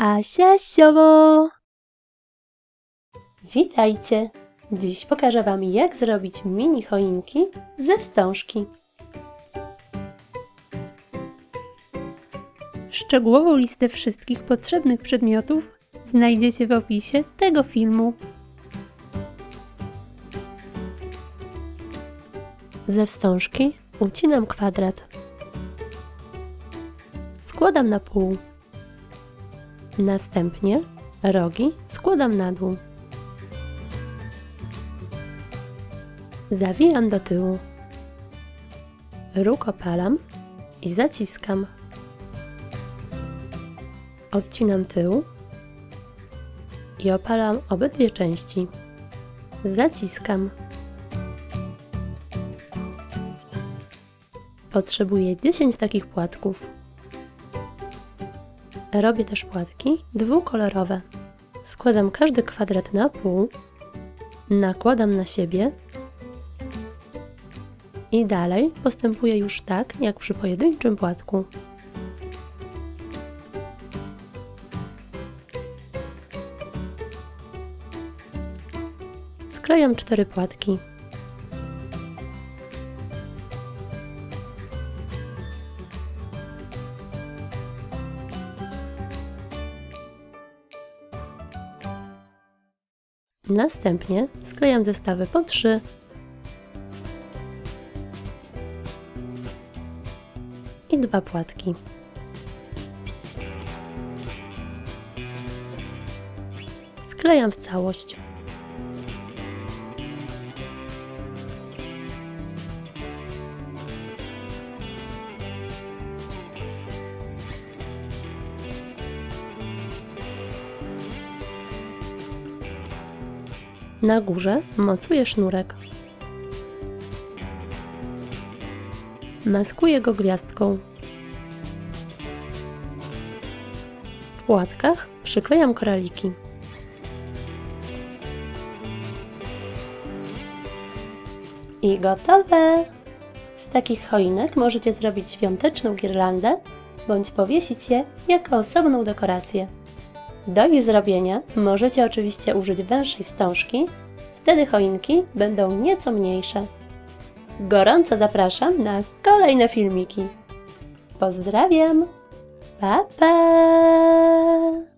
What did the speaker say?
Asia Siowo! Witajcie! Dziś pokażę Wam, jak zrobić mini choinki ze wstążki. Szczegółową listę wszystkich potrzebnych przedmiotów znajdziecie w opisie tego filmu. Ze wstążki ucinam kwadrat. Składam na pół. Następnie rogi składam na dół. Zawijam do tyłu. Róg opalam i zaciskam. Odcinam tył i opalam obydwie części. Zaciskam. Potrzebuję 10 takich płatków. Robię też płatki dwukolorowe. Składam każdy kwadrat na pół, nakładam na siebie i dalej postępuję już tak, jak przy pojedynczym płatku. Sklejam 4 płatki. Następnie sklejam zestawy po 3. I 2 płatki. Sklejam w całość. Na górze mocuję sznurek. Maskuję go gwiazdką. W płatkach przyklejam koraliki. I gotowe! Z takich choinek możecie zrobić świąteczną girlandę bądź powiesić je jako osobną dekorację. Do ich zrobienia możecie oczywiście użyć węższej wstążki, wtedy choinki będą nieco mniejsze. Gorąco zapraszam na kolejne filmiki. Pozdrawiam! Pa, pa!